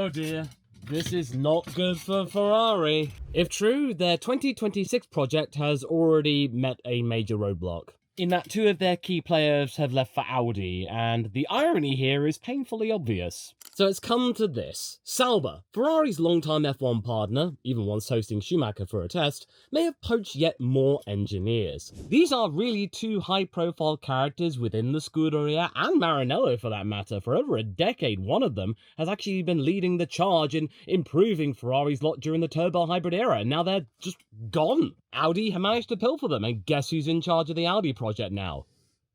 Oh dear, this is not good for Ferrari. If true, their 2026 project has already met a major roadblock, in that two of their key players have left for Audi, and the irony here is painfully obvious. So it's come to this. Sauber, Ferrari's longtime F1 partner, even once hosting Schumacher for a test, may have poached yet more engineers. These are really two high-profile characters within the Scuderia, and Maranello for that matter. For over a decade, one of them has actually been leading the charge in improving Ferrari's lot during the turbo hybrid era, and now they're just gone. Audi have managed to pilfer them, and guess who's in charge of the Audi project now?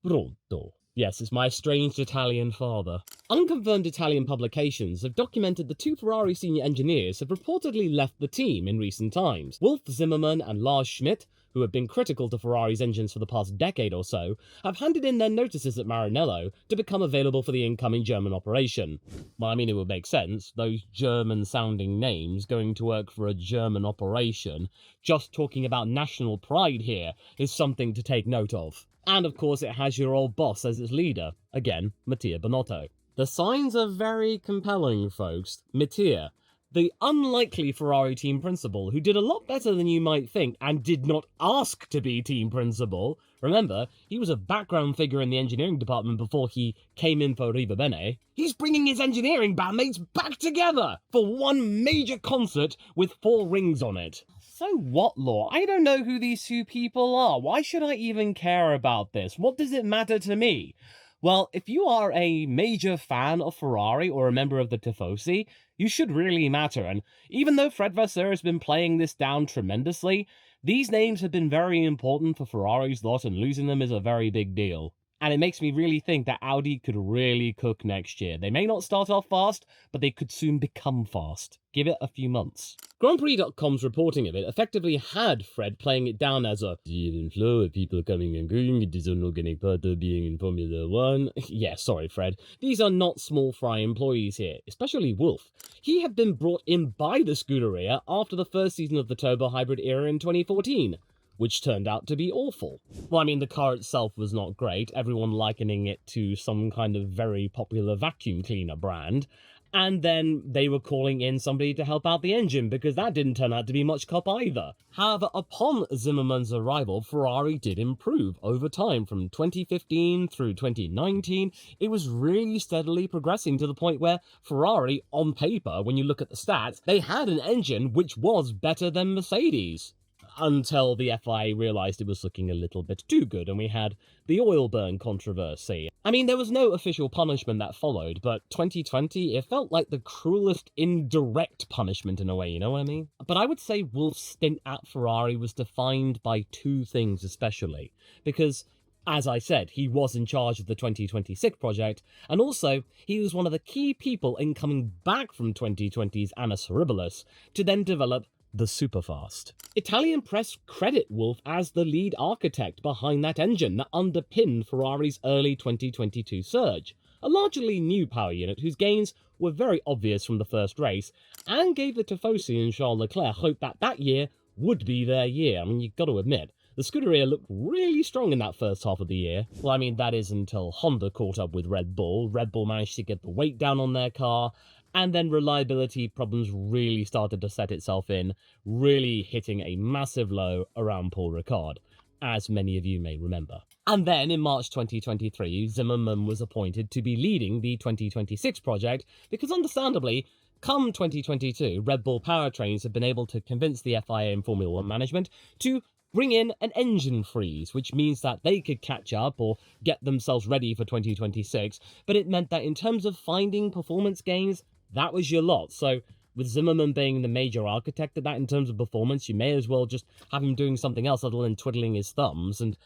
Pronto. Yes, it's my estranged Italian father. Unconfirmed Italian publications have documented the two Ferrari senior engineers have reportedly left the team in recent times. Zimmerman and Lars Schmidt, who have been critical to Ferrari's engines for the past decade or so, have handed in their notices at Maranello to become available for the incoming German operation. Well, I mean, it would make sense. Those German-sounding names going to work for a German operation. Just talking about national pride here is something to take note of. And of course it has your old boss as its leader, again, Mattia Binotto. The signs are very compelling, folks. Mattia, the unlikely Ferrari team principal, who did a lot better than you might think and did not ask to be team principal. Remember, he was a background figure in the engineering department before he came in for Riva Bene. He's bringing his engineering bandmates back together for one major concert with 4 rings on it. So what, Law? I don't know who these two people are. Why should I even care about this? What does it matter to me? Well, if you are a major fan of Ferrari or a member of the Tifosi, you should really matter. And even though Fred Vasseur has been playing this down tremendously, these names have been very important for Ferrari's lot, and losing them is a very big deal. And it makes me really think that Audi could really cook next year. They may not start off fast, but they could soon become fast. Give it a few months. GrandPrix.com's reporting of it effectively had Fred playing it down as a even flow of people coming and going, it is an organic part of being in Formula 1. Yeah, sorry Fred. These are not small fry employees here, especially Wolf. He had been brought in by the Scuderia after the first season of the turbo hybrid era in 2014. Which turned out to be awful. Well, I mean, the car itself was not great, everyone likening it to some kind of very popular vacuum cleaner brand, and then they were calling in somebody to help out the engine, because that didn't turn out to be much cop either. However, upon Zimmerman's arrival, Ferrari did improve over time. From 2015 through 2019, it was really steadily progressing to the point where Ferrari, on paper, when you look at the stats, they had an engine which was better than Mercedes. Until the FIA realised it was looking a little bit too good, and we had the oil burn controversy. I mean, there was no official punishment that followed, but 2020, it felt like the cruelest indirect punishment in a way, you know what I mean? But I would say Wolff's stint at Ferrari was defined by 2 things especially, because, as I said, he was in charge of the 2026 project, and also, he was one of the key people in coming back from 2020's Annus Horribilis to then develop the Superfast. Italian press credit Wolff as the lead architect behind that engine that underpinned Ferrari's early 2022 surge, a largely new power unit whose gains were very obvious from the first race, and gave the Tifosi and Charles Leclerc hope that that year would be their year. I mean, you've got to admit, the Scuderia looked really strong in that first half of the year. Well, I mean, that is until Honda caught up with Red Bull. Red Bull managed to get the weight down on their car, and then reliability problems really started to set itself in, really hitting a massive low around Paul Ricard, as many of you may remember. And then in March 2023, Zimmerman was appointed to be leading the 2026 project, because understandably, come 2022, Red Bull powertrains have been able to convince the FIA and Formula 1 management to bring in an engine freeze, which means that they could catch up or get themselves ready for 2026, but it meant that in terms of finding performance gains, that was your lot. So with Zimmerman being the major architect of that in terms of performance, you may as well just have him doing something else other than twiddling his thumbs. And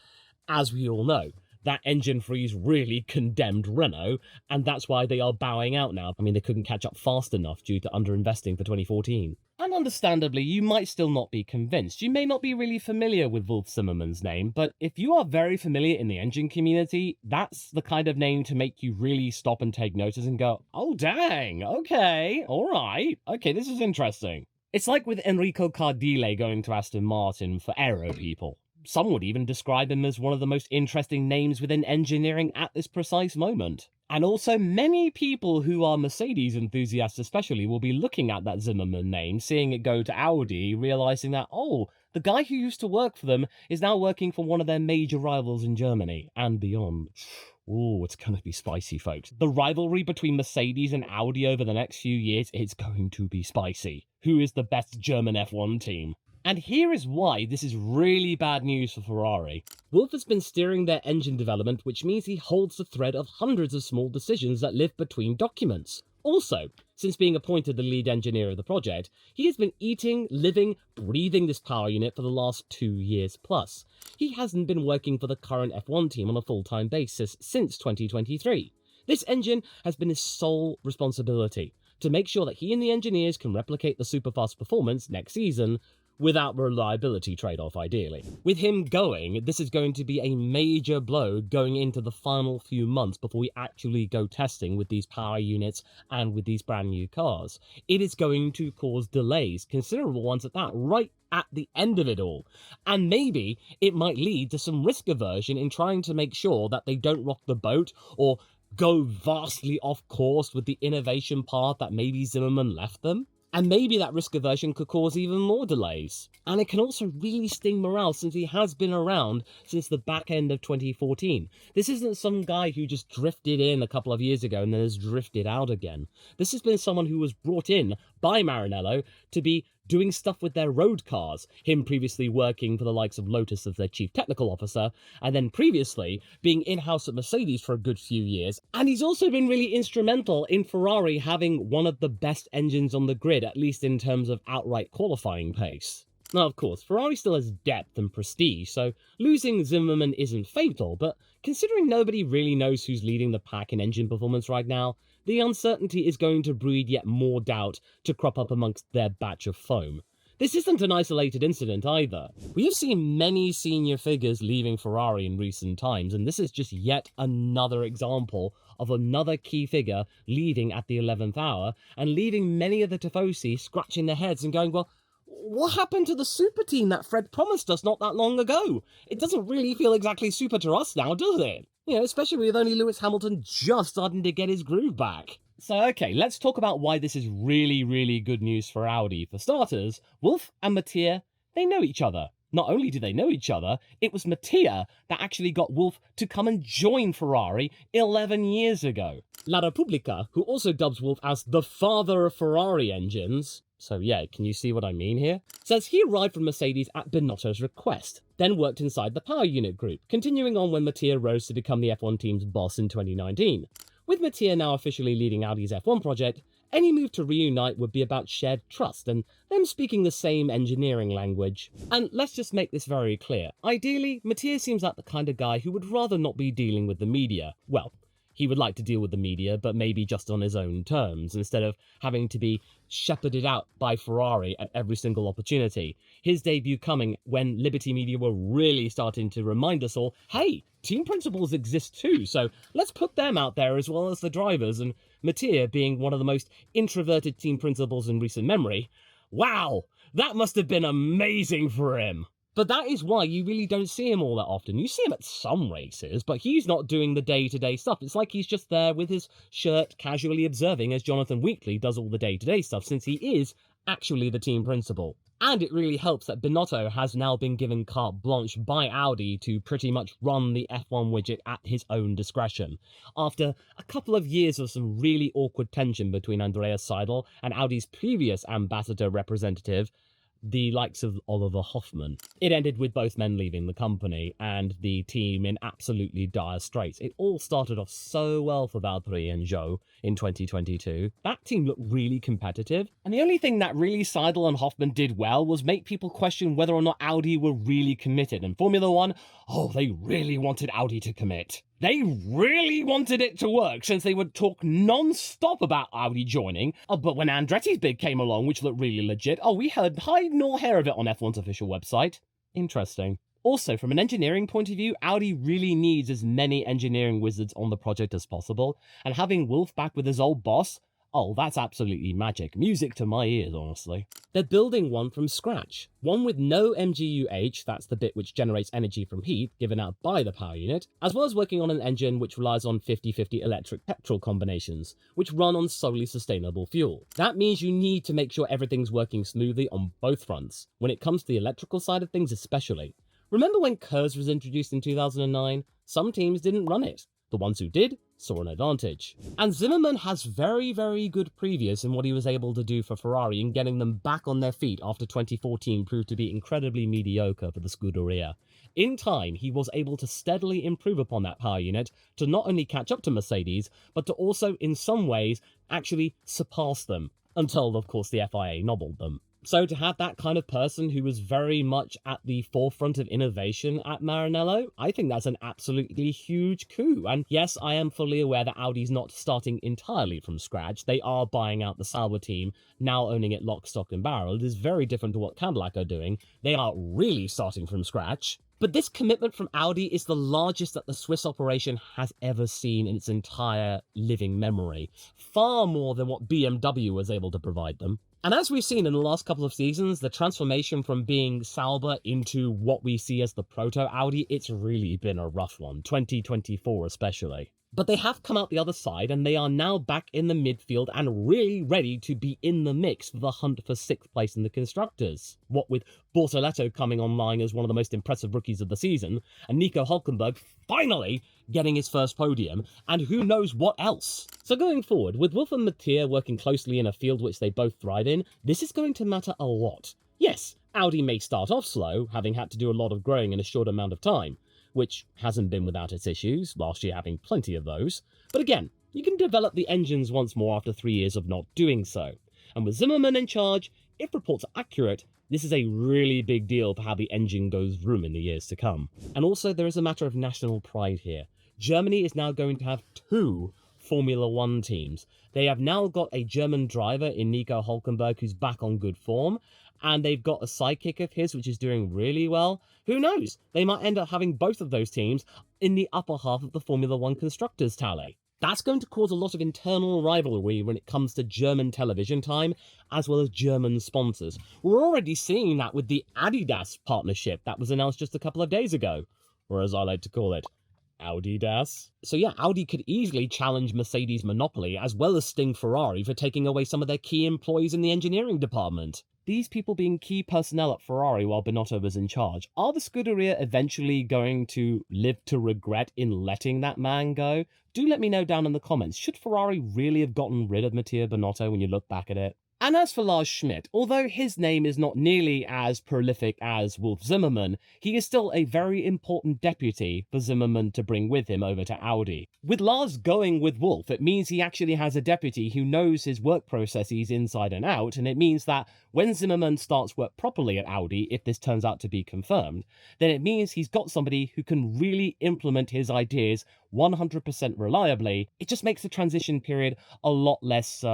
as we all know, that engine freeze really condemned Renault, and that's why they are bowing out now. I mean, they couldn't catch up fast enough due to underinvesting for 2014. And understandably, you might still not be convinced. You may not be really familiar with Wolf Zimmerman's name, but if you are very familiar in the engine community, that's the kind of name to make you really stop and take notice and go, oh dang, okay, alright, okay, this is interesting. It's like with Enrico Cardile going to Aston Martin for aero people. Some would even describe him as one of the most interesting names within engineering at this precise moment. And also, many people who are Mercedes enthusiasts especially will be looking at that Zimmerman name, seeing it go to Audi, realizing that, oh, the guy who used to work for them is now working for one of their major rivals in Germany and beyond. Ooh, it's going to be spicy, folks. The rivalry between Mercedes and Audi over the next few years, it's going to be spicy. Who is the best German F1 team? And here is why this is really bad news for Ferrari. Wolff has been steering their engine development, which means he holds the thread of hundreds of small decisions that live between documents. Also, since being appointed the lead engineer of the project, he has been eating, living, breathing this power unit for the last 2 years plus. He hasn't been working for the current F1 team on a full-time basis since 2023. This engine has been his sole responsibility, to make sure that he and the engineers can replicate the superfast performance next season, without reliability trade-off, ideally. With him going, this is going to be a major blow going into the final few months before we actually go testing with these power units and with these brand new cars. It is going to cause delays, considerable ones at that, right at the end of it all. And maybe it might lead to some risk aversion in trying to make sure that they don't rock the boat or go vastly off course with the innovation path that maybe Zimmerman left them. And maybe that risk aversion could cause even more delays. And it can also really sting morale since he has been around since the back end of 2014. This isn't some guy who just drifted in a couple of years ago and then has drifted out again. This has been someone who was brought in by Maranello to be doing stuff with their road cars, him previously working for the likes of Lotus as their chief technical officer, and then previously being in-house at Mercedes for a good few years. And he's also been really instrumental in Ferrari having one of the best engines on the grid, at least in terms of outright qualifying pace. Now, of course, Ferrari still has depth and prestige, so losing Zimmerman isn't fatal, but considering nobody really knows who's leading the pack in engine performance right now, the uncertainty is going to breed yet more doubt to crop up amongst their batch of foam. This isn't an isolated incident either. We have seen many senior figures leaving Ferrari in recent times, and this is just yet another example of another key figure leaving at the 11th hour, and leaving many of the Tifosi scratching their heads and going, well, what happened to the super team that Fred promised us not that long ago? It doesn't really feel exactly super to us now, does it? You know, especially with only Lewis Hamilton just starting to get his groove back. So, okay, let's talk about why this is really, really good news for Audi. For starters, Wolff and Mattia, they know each other. Not only do they know each other, it was Mattia that actually got Wolff to come and join Ferrari 11 years ago. La Repubblica, who also dubs Wolff as the father of Ferrari engines, so yeah, can you see what I mean here? Says he arrived from Mercedes at Binotto's request, then worked inside the power unit group, continuing on when Mattia rose to become the F1 team's boss in 2019. With Mattia now officially leading Audi's F1 project, any move to reunite would be about shared trust and them speaking the same engineering language. And let's just make this very clear. Ideally, Mattia seems like the kind of guy who would rather not be dealing with the media. Well, he would like to deal with the media, but maybe just on his own terms, instead of having to be shepherded out by Ferrari at every single opportunity. His debut coming when Liberty Media were really starting to remind us all, hey, team principals exist too, so let's put them out there as well as the drivers, and Mattia being one of the most introverted team principals in recent memory. Wow, that must have been amazing for him. But that is why you really don't see him all that often. You see him at some races, but he's not doing the day-to-day stuff. It's like he's just there with his shirt casually observing as Jonathan Wheatley does all the day-to-day stuff, since he is actually the team principal. And it really helps that Binotto has now been given carte blanche by Audi to pretty much run the F1 widget at his own discretion. After a couple of years of some really awkward tension between Andreas Seidel and Audi's previous ambassador representative, the likes of Oliver Hoffman. It ended with both men leaving the company and the team in absolutely dire straits. It all started off so well for Valtteri and Zhou in 2022. That team looked really competitive, and the only thing that really Seidel and Hoffman did well was make people question whether or not Audi were really committed. And Formula One, oh, they really wanted Audi to commit. They really wanted it to work, since they would talk non-stop about Audi joining. Oh, but when Andretti's bid came along, which looked really legit, oh, we heard hide nor hair of it on F1's official website. Interesting. Also, from an engineering point of view, Audi really needs as many engineering wizards on the project as possible, and having Wolff back with his old boss, Oh, that's absolutely magic. Music to my ears, honestly. They're building one from scratch. One with no MGU-H, that's the bit which generates energy from heat given out by the power unit, as well as working on an engine which relies on 50-50 electric-petrol combinations, which run on solely sustainable fuel. That means you need to make sure everything's working smoothly on both fronts, when it comes to the electrical side of things especially. Remember when KERS was introduced in 2009? Some teams didn't run it. The ones who did saw an advantage. And Zimmerman has very, very good previous in what he was able to do for Ferrari in getting them back on their feet after 2014 proved to be incredibly mediocre for the Scuderia. In time, he was able to steadily improve upon that power unit to not only catch up to Mercedes, but to also, in some ways, actually surpass them, until, of course, the FIA nobbled them. So to have that kind of person who was very much at the forefront of innovation at Maranello, I think that's an absolutely huge coup. And yes, I am fully aware that Audi's not starting entirely from scratch. They are buying out the Sauber team, now owning it lock, stock and barrel. It is very different to what Cadillac are doing. They are really starting from scratch. But this commitment from Audi is the largest that the Swiss operation has ever seen in its entire living memory. Far more than what BMW was able to provide them. And as we've seen in the last couple of seasons, the transformation from being Sauber into what we see as the proto-Audi, it's really been a rough one, 2024 especially. But they have come out the other side, and they are now back in the midfield and really ready to be in the mix for the hunt for 6th place in the Constructors. What with Bortoletto coming online as one of the most impressive rookies of the season, and Nico Hülkenberg finally getting his first podium, and who knows what else. So going forward, with Wolff and Mattia working closely in a field which they both thrive in, this is going to matter a lot. Yes, Audi may start off slow, having had to do a lot of growing in a short amount of time, which hasn't been without its issues, last year having plenty of those. But again, you can develop the engines once more after 3 years of not doing so. And with Zimmerman in charge, if reports are accurate, this is a really big deal for how the engine goes vroom in the years to come. And also, there is a matter of national pride here. Germany is now going to have 2 Formula 1 teams. They have now got a German driver in Nico Hülkenberg who's back on good form, and they've got a sidekick of his which is doing really well. Who knows? They might end up having both of those teams in the upper half of the Formula 1 Constructors tally. That's going to cause a lot of internal rivalry when it comes to German television time, as well as German sponsors. We're already seeing that with the Adidas partnership that was announced just a couple of days ago, or as I like to call it, Audi-das. So yeah, Audi could easily challenge Mercedes' monopoly, as well as sting Ferrari for taking away some of their key employees in the engineering department. These people being key personnel at Ferrari while Binotto was in charge, are the Scuderia eventually going to live to regret in letting that man go? Do let me know down in the comments. Should Ferrari really have gotten rid of Mattia Binotto when you look back at it? And as for Lars Schmidt, although his name is not nearly as prolific as Wolff Zimmerman, he is still a very important deputy for Zimmerman to bring with him over to Audi. With Lars going with Wolff, it means he actually has a deputy who knows his work processes inside and out, and it means that when Zimmerman starts work properly at Audi, if this turns out to be confirmed, then it means he's got somebody who can really implement his ideas 100% reliably. It just makes the transition period a lot less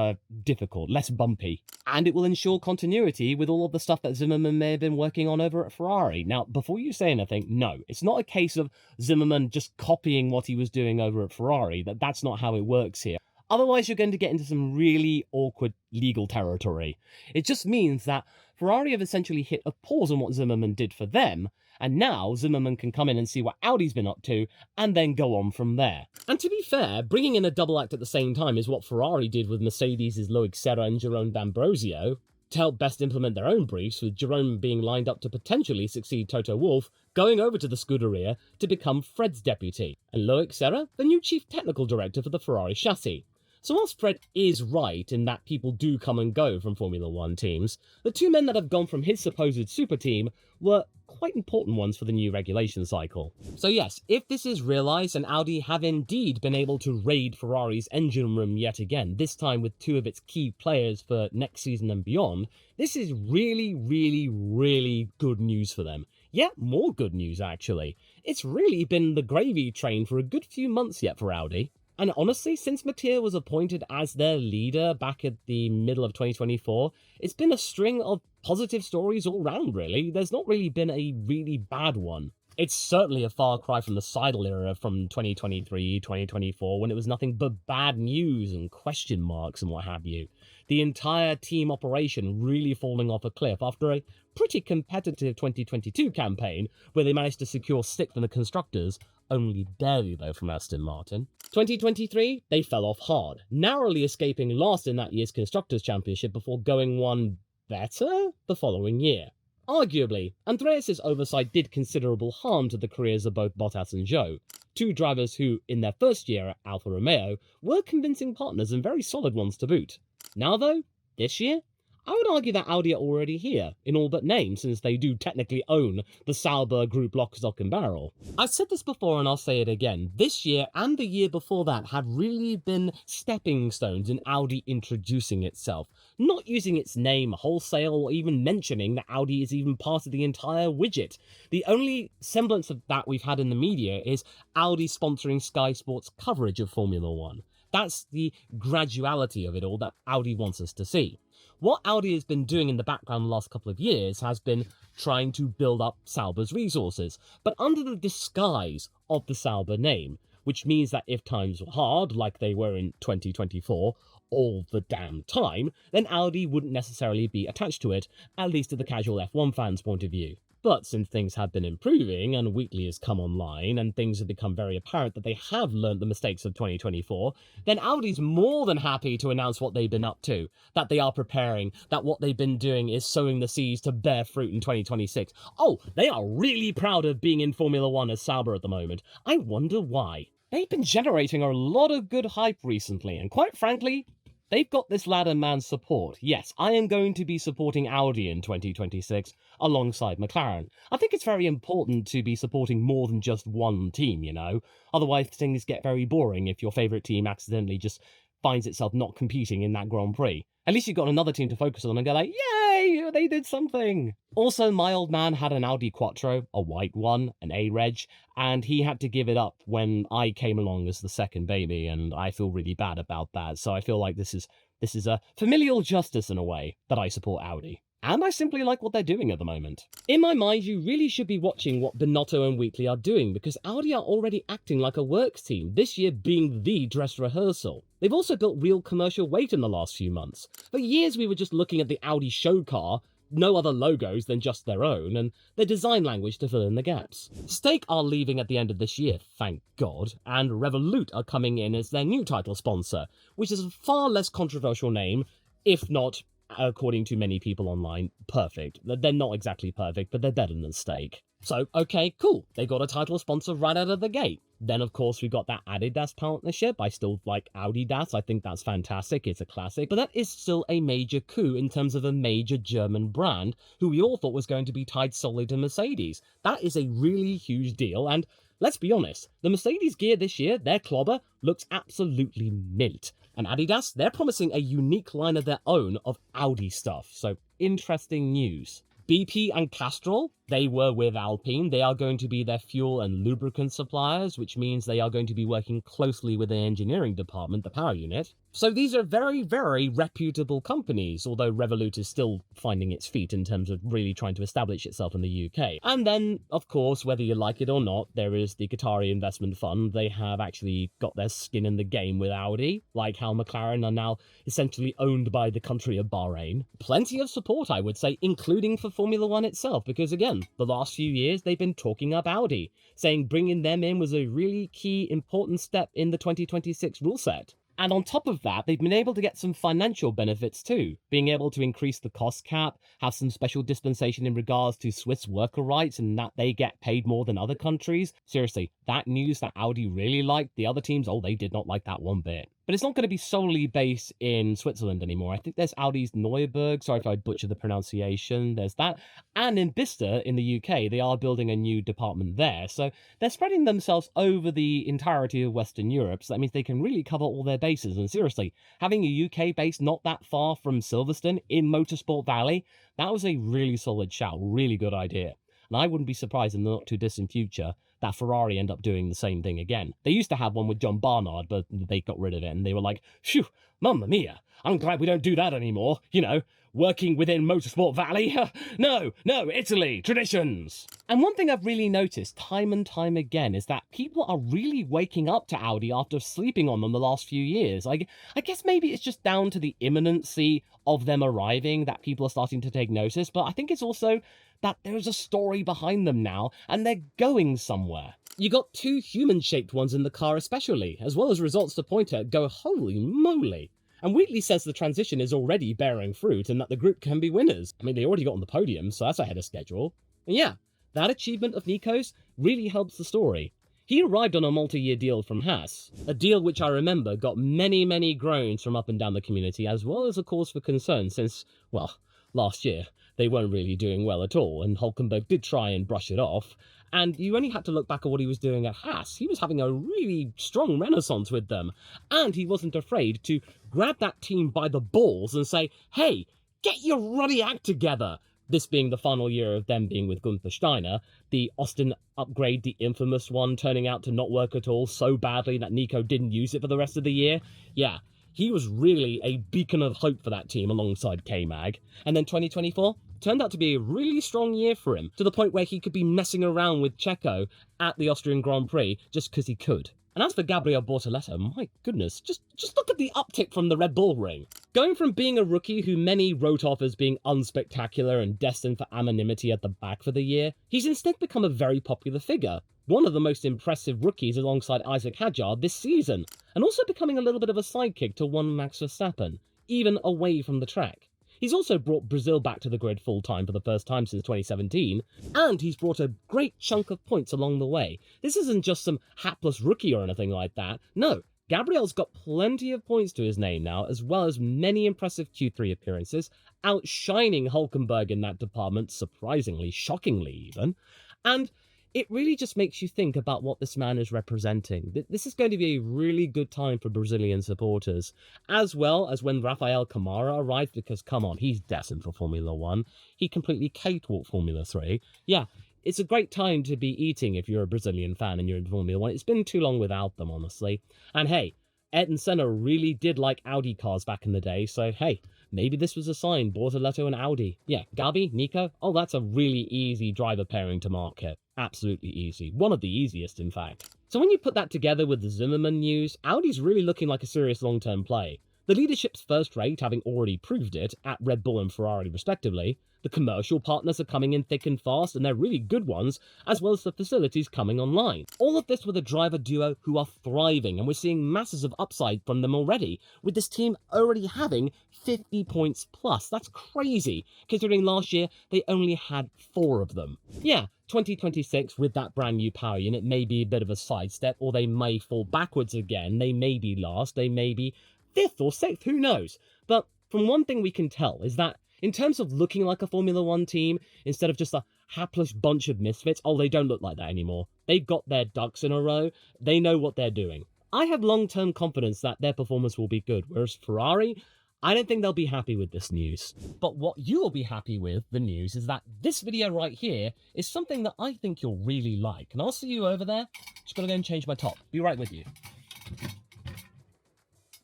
difficult, less bumpy. And it will ensure continuity with all of the stuff that Zimmerman may have been working on over at Ferrari. Now, before you say anything, no, it's not a case of Zimmerman just copying what he was doing over at Ferrari. That's not how it works here. Otherwise, you're going to get into some really awkward legal territory. It just means that Ferrari have essentially hit a pause on what Zimmerman did for them, and now Zimmerman can come in and see what Audi's been up to, and then go on from there. And to be fair, bringing in a double act at the same time is what Ferrari did with Mercedes' Loic Serra and Jerome D'Ambrosio, to help best implement their own briefs, with Jerome being lined up to potentially succeed Toto Wolff, going over to the Scuderia to become Fred's deputy, and Loic Serra, the new chief technical director for the Ferrari chassis. So whilst Fred is right in that people do come and go from Formula 1 teams, the 2 men that have gone from his supposed super team were quite important ones for the new regulation cycle. So yes, if this is realised and Audi have indeed been able to raid Ferrari's engine room yet again, this time with 2 of its key players for next season and beyond, this is really, really, really good news for them. Yeah, more good news actually. It's really been the gravy train for a good few months yet for Audi. And honestly, since Mattia was appointed as their leader back at the middle of 2024, it's been a string of positive stories all round, really. There's not really been a really bad one. It's certainly a far cry from the Seidel era from 2023, 2024, when it was nothing but bad news and question marks and what have you. The entire team operation really falling off a cliff after a pretty competitive 2022 campaign where they managed to secure 6th in the Constructors, only barely though from Aston Martin. 2023, they fell off hard, narrowly escaping last in that year's Constructors' Championship before going one better the following year. Arguably, Andreas' oversight did considerable harm to the careers of both Bottas and Zhou, two drivers who, in their first year at Alfa Romeo, were convincing partners and very solid ones to boot. Now though, this year, I would argue that Audi are already here, in all but name, since they do technically own the Sauber group lock, stock and barrel. I've said this before and I'll say it again, this year and the year before that have really been stepping stones in Audi introducing itself, not using its name wholesale or even mentioning that Audi is even part of the entire widget. The only semblance of that we've had in the media is Audi sponsoring Sky Sports coverage of Formula One. That's the graduality of it all that Audi wants us to see. What Audi has been doing in the background the last couple of years has been trying to build up Sauber's resources, but under the disguise of the Sauber name, which means that if times were hard, like they were in 2024, all the damn time, then Audi wouldn't necessarily be attached to it, at least to the casual F1 fan's point of view. But since things have been improving and Wheatley has come online and things have become very apparent that they have learnt the mistakes of 2024, then Audi's more than happy to announce what they've been up to, that they are preparing, that what they've been doing is sowing the seeds to bear fruit in 2026. Oh, they are really proud of being in Formula One as Sauber at the moment. I wonder why. They've been generating a lot of good hype recently, and quite frankly, they've got this lad and man's support. Yes, I am going to be supporting Audi in 2026 alongside McLaren. I think it's very important to be supporting more than just one team, you know? Otherwise things get very boring if your favourite team accidentally just finds itself not competing in that Grand Prix. At least you've got another team to focus on and go like, yay, they did something. Also, my old man had an Audi Quattro, a white one, an A-Reg, and he had to give it up when I came along as the second baby, and I feel really bad about that. So I feel like this is a familial justice in a way that I support Audi. And I simply like what they're doing at the moment. In my mind, you really should be watching what Binotto and Wheatley are doing, because Audi are already acting like a works team, this year being the dress rehearsal. They've also built real commercial weight in the last few months. For years we were just looking at the Audi show car, no other logos than just their own, and their design language to fill in the gaps. Stake are leaving at the end of this year, thank God, and Revolut are coming in as their new title sponsor, which is a far less controversial name, if not, according to many people online, perfect. They're not exactly perfect, but they're better than Stake. So, okay, cool. They got a title sponsor right out of the gate. Then, of course, we got that Adidas partnership. I still like Audidas. I think that's fantastic. It's a classic. But that is still a major coup in terms of a major German brand who we all thought was going to be tied solely to Mercedes. That is a really huge deal. And let's be honest, the Mercedes gear this year, their clobber, looks absolutely mint. And Adidas, they're promising a unique line of their own of Audi stuff. So, interesting news. BP and Castrol, they were with Alpine. They are going to be their fuel and lubricant suppliers, which means they are going to be working closely with the engineering department, the power unit. So these are very, very reputable companies, although Revolut is still finding its feet in terms of really trying to establish itself in the UK. And then, of course, whether you like it or not, there is the Qatari investment fund. They have actually got their skin in the game with Audi, like how McLaren are now essentially owned by the country of Bahrain. Plenty of support, I would say, including for Formula One itself, because again, the last few years they've been talking up Audi, saying bringing them in was a really key, important step in the 2026 rule set. And on top of that, they've been able to get some financial benefits too, being able to increase the cost cap, have some special dispensation in regards to Swiss worker rights and that they get paid more than other countries. Seriously, that news that Audi really liked, the other teams, oh, they did not like that one bit. But it's not going to be solely based in Switzerland anymore. I think there's Audi's Neuburg, sorry if I butcher the pronunciation, there's that. And in Bicester in the UK, they are building a new department there. So they're spreading themselves over the entirety of Western Europe, so that means they can really cover all their bases. And seriously, having a UK base not that far from Silverstone in Motorsport Valley, that was a really solid shout, really good idea. And I wouldn't be surprised in the not too distant future that Ferrari end up doing the same thing again. They used to have one with John Barnard, but they got rid of it, and they were like, phew, Mamma mia, I'm glad we don't do that anymore. You know, working within Motorsport Valley. No, Italy, traditions. And one thing I've really noticed time and time again is that people are really waking up to Audi after sleeping on them the last few years. I guess maybe it's just down to the imminency of them arriving that people are starting to take notice, but I think it's also that there's a story behind them now and they're going somewhere. You got two human-shaped ones in the car especially, as well as results to point at go holy moly. And Wheatley says the transition is already bearing fruit and that the group can be winners. I mean, they already got on the podium, so that's ahead of schedule. And yeah, that achievement of Nico's really helps the story. He arrived on a multi-year deal from Haas, a deal which I remember got many groans from up and down the community, as well as a cause for concern since, well, last year they weren't really doing well at all, and Hülkenberg did try and brush it off. And you only had to look back at what he was doing at Haas. He was having a really strong renaissance with them. And he wasn't afraid to grab that team by the balls and say, hey, get your ruddy act together. This being the final year of them being with Gunther Steiner, the Austin upgrade, the infamous one, turning out to not work at all so badly that Nico didn't use it for the rest of the year. Yeah, he was really a beacon of hope for that team alongside K-Mag. And then 2024 turned out to be a really strong year for him, to the point where he could be messing around with Checo at the Austrian Grand Prix just because he could. And as for Gabriel Bortoleto, my goodness, just look at the uptick from the Red Bull ring. Going from being a rookie who many wrote off as being unspectacular and destined for anonymity at the back for the year, he's instead become a very popular figure. One of the most impressive rookies alongside Isaac Hadjar this season, and also becoming a little bit of a sidekick to one Max Verstappen, even away from the track. He's also brought Brazil back to the grid full-time for the first time since 2017, and he's brought a great chunk of points along the way. This isn't just some hapless rookie or anything like that. No, Gabriel's got plenty of points to his name now, as well as many impressive Q3 appearances, outshining Hülkenberg in that department, surprisingly, shockingly even. And it really just makes you think about what this man is representing. This is going to be a really good time for Brazilian supporters, as well as when Rafael Camara arrived, because come on, he's destined for Formula 1. He completely cakewalked Formula 3. Yeah, it's a great time to be eating if you're a Brazilian fan and you're in Formula 1. It's been too long without them, honestly. And hey, Ayrton Senna really did like Audi cars back in the day, so hey, maybe this was a sign, Bortoleto and Audi. Yeah, Gabi, Nico, oh, that's a really easy driver pairing to market. Absolutely easy. One of the easiest, in fact. So when you put that together with the Zimmerman news, Audi's really looking like a serious long-term play. The leadership's first rate having already proved it at Red Bull and Ferrari respectively. The commercial partners are coming in thick and fast, and they're really good ones, as well as the facilities coming online. All of this with a driver duo who are thriving, and we're seeing masses of upside from them already, with this team already having 50 points plus. That's crazy, considering last year they only had 4 of them. Yeah, 2026 with that brand new power unit may be a bit of a sidestep, or they may fall backwards again. They may be last, they may be 5th or 6th, who knows? But from one thing we can tell is that in terms of looking like a Formula 1 team, instead of just a hapless bunch of misfits, oh, they don't look like that anymore. They've got their ducks in a row. They know what they're doing. I have long-term confidence that their performance will be good, whereas Ferrari, I don't think they'll be happy with this news. But what you'll be happy with, the news, is that this video right here is something that I think you'll really like. And I'll see you over there. Just gotta go and change my top. Be right with you.